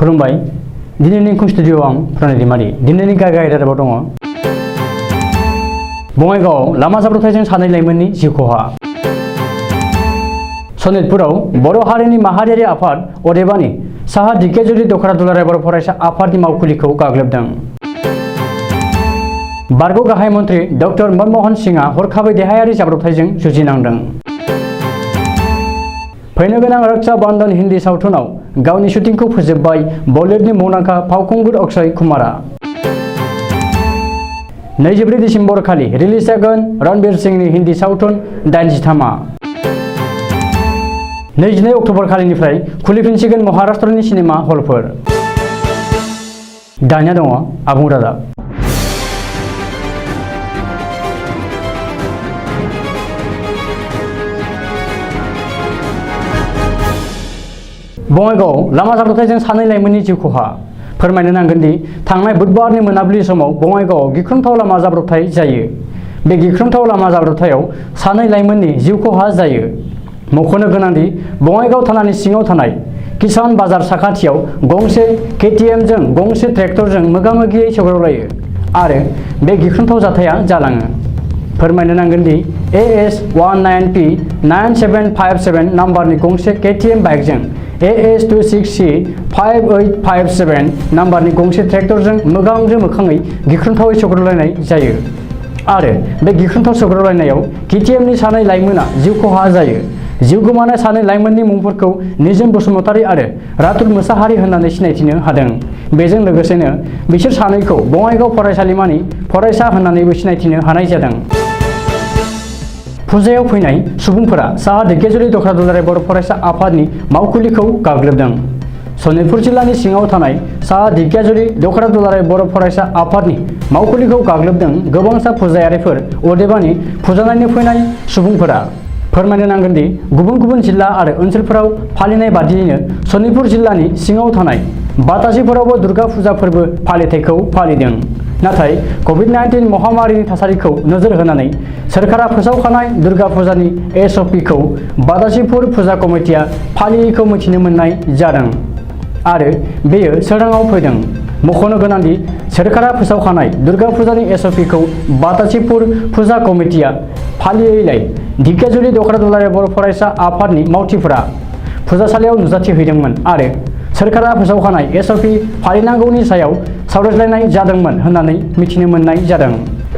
खुलुमबाय दिनैनि एंखं स्टुडिय'आव आं प्रणयदिमारि दिनैनि गाहाय रादाबाव दङ बङाइगावआव लामा जाब्रबथायजों सानै लाइमोननि जिउ खहा सनितपुराव बर' हारिनि माहारियारि आफाद अदेबानि साहा ढेकियाजुलि दख'रा दुलाराय बर' फरायसा आफादनि मावखुलिखौ गाग्लोबदों बारग' गाहाय मन्थ्रि डक्टर मनमोहन सिंहआ हरखाबै देहायारि जाब्रबथायजों जुजिनांदों फैनो गोनां रक्षा बंधन हिन्दी सावथुनाव गावनि शुटिंखौ फोजोबबाय बलिउडनि मुंदांखा फावखुंगुर अक्षय कुमारा 24 डिसेम्बर खालि रिलिज जागोन रणबीर सिंहनि हिन्दी सावथुन 83 22 अक्ट'बर खालिनिफ्राय खुलिफिनसिगोन महाराष्ट्रनि सिनेमा हलफोर दानिया दङ आबुं रादाब बङाइगावआव लामा जाब्रबथायजों सानै लाइमोननि जिउ खहा फोरमायनो नांगोन दि थांनाय बुधबारनि मोनाबिलि समाव बङाइगावआव गिख्रंथाव लामा जाब्रबथाय जायो बे गिख्रंथाव लामा जाब्रबथायाव सानै लाइमोननि जिउ खहा जायो मख'नो गोनांदि बङाइगाव थानानि सिङाव थानाय किसान बाजार साखाथियाव गंसे केटीएमजों गंसे ट्रेक्टरजों मोगा-मोगियै सौग्रावलायो आरो बे गिख्रंथाव जाथाया जालाङो फोरमायनो नांगोन दि AS19P 9757 नाम्बारनि गंसे केटीएम बाइकजों AS26C 5857 नाम्बारनि गंसे ट्रेक्टरजों मोखांजों मोखाङै गिख्रंथावै सौग्रावलायनाय जायो आरो बे गिख्रंथाव सौग्रावलायनायाव केटीएमनि सानै लाइमोना जिउ खहा जायो जिउ गोमानाय सानै लाइमोननि मुंफोरखौ निजोम बसुमतारी आरो रातुल मोसाहारि होननानै सिनायथिनो हादों बेजों लोगोसेनो बिसोर सानैखौ बङाइगाव फरायसालिमानि फरायसा होननानैबो सिनायथिनो हानाय जादों फुजायाव फैनाय सुबुंफोरा साहा ढेकियाजुलि दख'रा दुलाराय बर' फरायसा आफादनि मावखुलिखौ गाग्लोबदों सनितपुर जिल्लानि सिङाव थानाय साहा ढेकियाजुलि दख'रा दुलाराय बर' फरायसा आफादनि मावखुलिखौ गाग्लोबदों गोबांसा फुजायारिफोर अदेबानि फुजा नायनो फैनाय सुबुंफोरा फोरमायनो नांगोन दि गुबुन गुबुन जिल्ला आरो ओनसोलफोराव फालिनाय बादियैनो सनितपुर जिल्लानि सिङाव थानाय बातासिफोरावबो दुर्गा फुजा फोरबो फालिथायखौ फालिदों नाथाय कभिड-19 महामारिनि थासारिखौ नोजोर होनानै सोरखारा फोसावखानाय दुर्गा फुजानि SOPखौ बातासिपुर फुजा कमिटिया फालियैखौ मिथिनो मोननाय जादों आरो बेयो सोराङाव फैदों मख'नो गोनांदि सोरखारा फोसावखानाय दुर्गा फुजानि SOPखौ बातासिपुर फुजा कमिटिया फालियैलाय ढेकियाजुलि दख'रा दुलाराय बर' फरायसा आफादनि मावथिफोरा फुजासालियाव नुजाथिहैदोंमोन आरो सोरखारा फोसावखानाय SOP फालिनांगौनि सायाव सावरायज्लायनाय जादोंमोन होननानै मिथिनो मोननाय जादों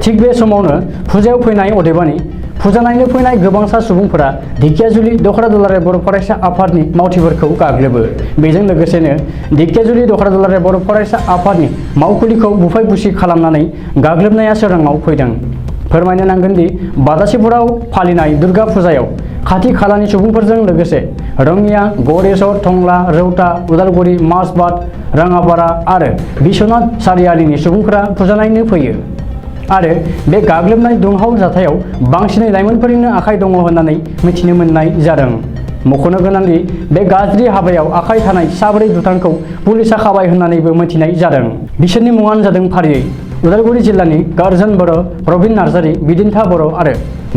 थिग बे समावनो फुजायाव फैनाय अदेबानि फुजा नायनो फैनाय गोबांसा सुबुंफोरा ढेकियाजुलि दख'रा दुलाराय बर' फरायसा आफादनि मावथिफोरखौ गाग्लोबो बेजों लोगोसेनो ढेकियाजुलि दख'रा दुलाराय बर' फरायसा आफादनि मावखुलिखौ बुफाय बुसि खालामनानै गाग्लोबनाया सोराङाव फैदों फोरमायनो नांगोन दि बातासिपुराव फालिनाय दुर्गा फुजायाव खाथि खालानि सुबुंफोरजों लोगोसे रङिया गरेस्वर टंला रौता उदालगुरि माजबाद राङापारा आरो बिश्वनाथ सारियालिनि सुबुंफोरा फुजा नायनो फैयो आरो बे गाग्लोबनाय दुंहाव जाथायाव बांसिनै लाइमोनफोरनिनो आखाइ दङ होननानै मिथिनो मोननाय जादों मख'नो गोनांदि बे गाज्रि हाबायाव आखाइ थानाय साब्रै दुथांखौ पुलिसा खाबाय होननानैबो मिथिनाय जादों बिसोरनि मुङानो जादों फारियै उदालगुरि जिल्लानि गार्जन बर' प्रबिन नार्जारी बिदिन्था बर' आरो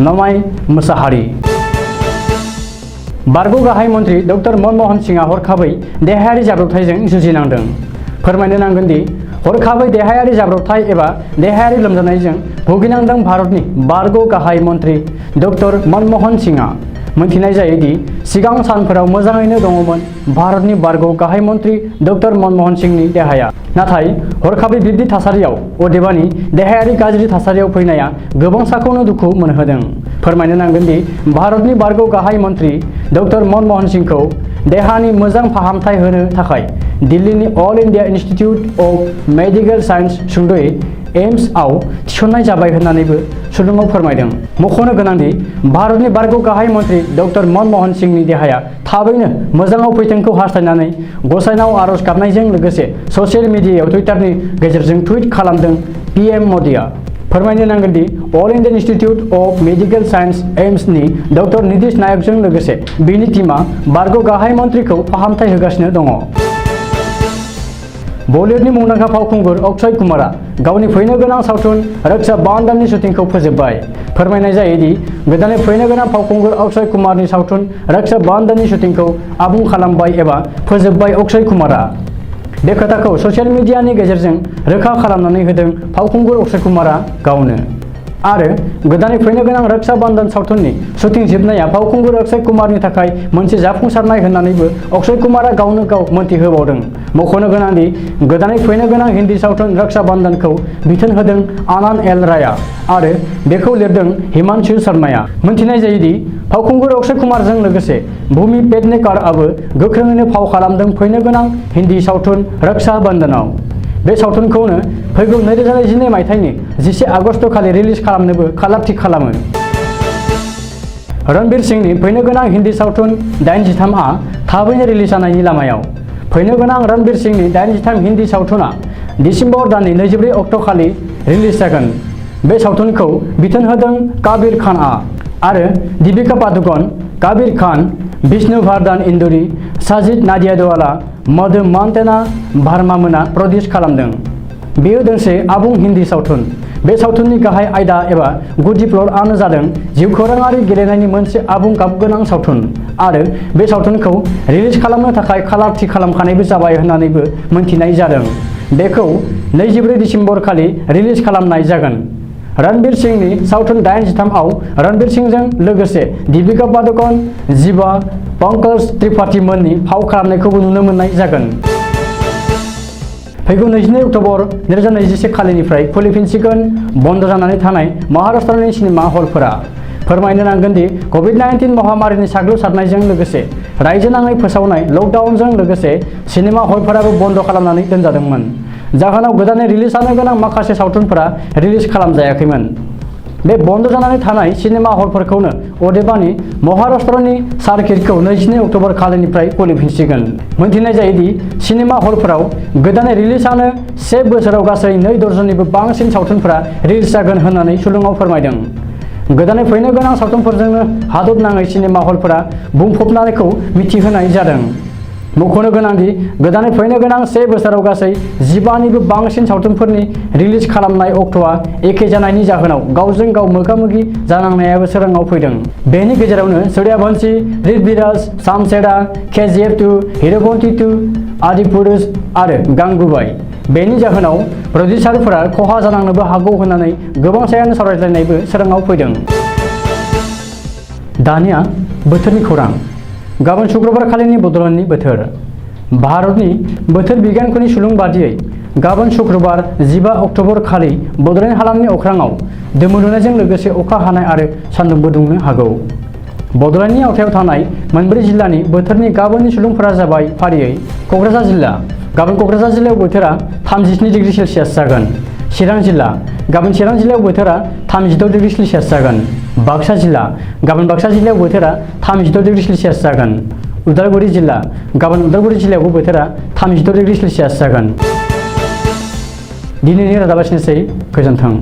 नमाय मोसाहारि बारग' गाहाय मन्थ्रि डक्टर मनमोहन सिंहआ हरखाबै देहायारि जाब्रबथायजों जुजिनांदों फोरमायनो नांगोन दि हरखाबै देहायारि जाब्रबथाय एबा देहायारि लोमजानायजों भुगिनांदों भारतनि बारग' गाहाय मन्थ्रि डक्टर मनमोहन सिंहआ मोनथिनाय जायो दि सिगां सानफोराव मोजाङैनो दङमोन भारतनि बारग' गाहाय मन्थ्रि डक्टर मनमोहन सिंहनि देहाया नाथाय हरखाबै बिब्दि थासारियाव अदेबानि देहायारि गाज्रि थासारियाव फैनाया गोबांसाखौनो दुखु मोनहोदों फोरमायनो नांगोन दि भारतनि बारग' गाहाय मन्थ्रि डक्टर मनमोहन सिंहखौ देहानि मोजां फाहामथाय होनो थाखाय दिल्लीनि all India institute of medical science सुंद'यै एम्सआव थिसननाय जाबाय होननानैबो सुलुङाव फोरमायदों मख'नो गोनांदि भारतनि बारग' गाहाय मन्थ्रि डक्टर मनमोहन सिंहनि देहाया थाबैनो मोजाङाव फैथोंखौ हास्थायनानै गसाइनाव आर'ज गाबनायजों लोगोसे ससियेल मिडियायाव टुइटारनि गेजेरजों टुइट खालामदों PM मदिआ फोरमायनो नांगोन the all India institute of medical science एम्सनि डक्टर नितिश नायकजों लोगोसे बिनि टीमा बारग' गाहाय मन्थ्रिखौ फाहामथाय होगासिनो दङ बलिउडनि मुंदांखा फावखुंगुर अक्षय कुमारा गावनि फैनो गोनां सावथुन रक्षा बंधननि शुटिंखौ फोजोबबाय फोरमायनाय जायो दि गोदानै फैनो गोनां फावखुंगुर अक्षय कुमारनि सावथुन रक्षा बंधननि शुटिंखौ आबुं खालामबाय एबा फोजोबबाय अक्षय कुमारा बे खोथाखौ ससियेल मिडियानि गेजेरजों रोखा खालामनानै होदों फावखुंगुर अक्षय कुमारा गावनो। आरो गोदानै फैनो गोनां रक्षा बंधन सावथुननि शुटिं जोबनाया फावखुंगुर अक्षय कुमारनि थाखाय मोनसे जाफुंसारनाय होननानैबो अक्षय कुमारा गावनो गाव मोनथिहोबावदों। मख'नो गोनांदि गोदानै फैनो गोनां हिन्दी सावथुन रक्षा बंधनखौ बिथोन होदों आनन्द एल रायआ आरो बेखौ लिरदों हिमांशु शर्माया। मोनथिनाय जायोदि फावखुंगुर अक्षय कुमारजों लोगोसे भूमि पेडनेकरआबो गोख्रोङैनो फाव खालामदों फैनो गोनां हिन्दी सावथुन रक्षा बंधनआव। बे सावथुनखौनो फैगौ 2022 मायथाइनि 11 आगस्ट खालि रिलिज खालामनोबो खालार थि खालामो। रणबीर सिंहनि फैनो गोनां हिन्दी सावथुन 83 आ थाबैनो रिलिज जानायनि लामायाव। फैनो गोनां रणबीर सिंहनि 83 हिन्दी सावथुना दिसेम्बर दाननि 24 अक्ट' खालि रिलिज जागोन। बे सावथुनखौ बिथोन होदों काबिर खानआ आरो दीपिका पादुकण, काबिर खान, विष्णुवर्धन इन्दुरी, साजिद नाडियाडवाला, मधु मन्टेना भार्मामोना प्रडिउस खालामदों। बेयो दोंसे आबुं हिन्दी सावथुन। बे सावथुननि गाहाय आयदा एबा गुदि प्लटआनो जादों जिउखौराङारि गेलेनायनि मोनसे आबुं गाबगोनां सावथुन आरो बे सावथुनखौ रिलिज खालामनो थाखाय खालार थि खालामखानायबो जाबाय होननानैबो मोनथिनाय जादों। बेखौ 24 दिसेम्बर खालि रिलिज खालामनाय जागोन। रणबीर सिंहनि सावथुन 83 आव रणबीर सिंहजों लोगोसे दीपिका पादुकण, जीवा, पंकज त्रिपाठी मोननि फाव खालामनायखौबो नुनो मोननाय जागोन। फैगौ 22 अक्ट'बर 2021 खालिनिफ्राय खुलिफिनसिगोन बन्द जानानै थानाय महाराष्ट्रनि सिनेमा हलफोरा। फोरमायनो नांगोन दि कभिड-19 महामारिनि साग्लोबसारनायजों लोगोसे रायजोनाङै फोसावनाय लकडाउनजों लोगोसे सिनेमा हलफोराबो बन्द खालामनानै दोनजादोंमोन। जाहोनाव गोदानै रिलिज जानो गोनां माखासे सावथुनफोरा रिलिज खालामजायाखैमोन। बे बन्द जानानै थानाय सिनेमा हलफोरखौनो अदेबानि महाराष्ट्रनि सार्किटखौ 22 अक्ट'बर खालिनिफ्राय खुलिफिनसिगोन। मोनथिनाय जायोदि सिनेमा हलफोराव गोदानै रिलिज जानो 1 बोसोराव गासै 2 दर्जननिबो बांसिन सावथुनफोरा रिलिज जागोन होननानै सुलुङाव फोरमायदों। गोदानै फैनो गोनां सावथुनफोरजोंनो हादरनाङै सिनेमा हलफोरा बुंफबनायखौ मिथिहोनाय जादों। मख'नो गोनांदि गोदानै फैनो गोनां 1 बोसोराव गासै 15निबो बांसिन सावथुनफोरनि रिलिज खालामनाय अक्ट'आ एखे जानायनि जाहोनाव गावजों गाव मोगा-मोगि जानांनायाबो सोराङाव फैदों। बेनि गेजेरावनो सूर्यवंशी, ऋतविराज, सामसेरा, KGF 2, हीरोपन्थी 2, आदिपुरुष आरो गांगुबाई। बेनि जाहोनाव प्रडिउसारफोरा खहा जानांनोबो हागौ होननानै गोबां सायानो सावरायलायनायबो सोराङाव फैदों। दानिया बोथोरनि खौरां। गाबोन शुक्रबार खालिनि बड'लेण्डनि बोथोर। भारतनि बोथोर बिगियानख'नि सुलुं बादियै गाबोन शुक्रबार 15 अक्ट'बर खालि बड'लेण्ड हालामनि अख्राङाव दोमैलुनायजों लोगोसे अखा हानाय आरो सान्दुंबो दुंनो हागौ। बड'लेण्डनि आवथायाव थानाय मोनब्रै जिल्लानि बोथोरनि गाबोननि सुलुंफोरा जाबाय फारियै क'क्राझार जिल्ला। गाबोन क'क्राझार जिल्लायाव बोथोरा 37 डिग्री सेल्सियास जागोन। चिरां जिल्ला। गाबोन चिरां जिल्लायाव बोथोरा 36 डिग्री सेल्सियास जागोन। बाक्सा जिल्ला। गाबोन बाक्सा जिल्लायाव बोथोरा 36 डिग्री सेल्सियास जागोन। उदालगुरि जिल्ला। गाबोन उदालगुरि जिल्लायावबो बोथोरा 36 डिग्री सेल्सियास जागोन। दिनैनि रादाबा एसेनोसै। गोजोन्थों।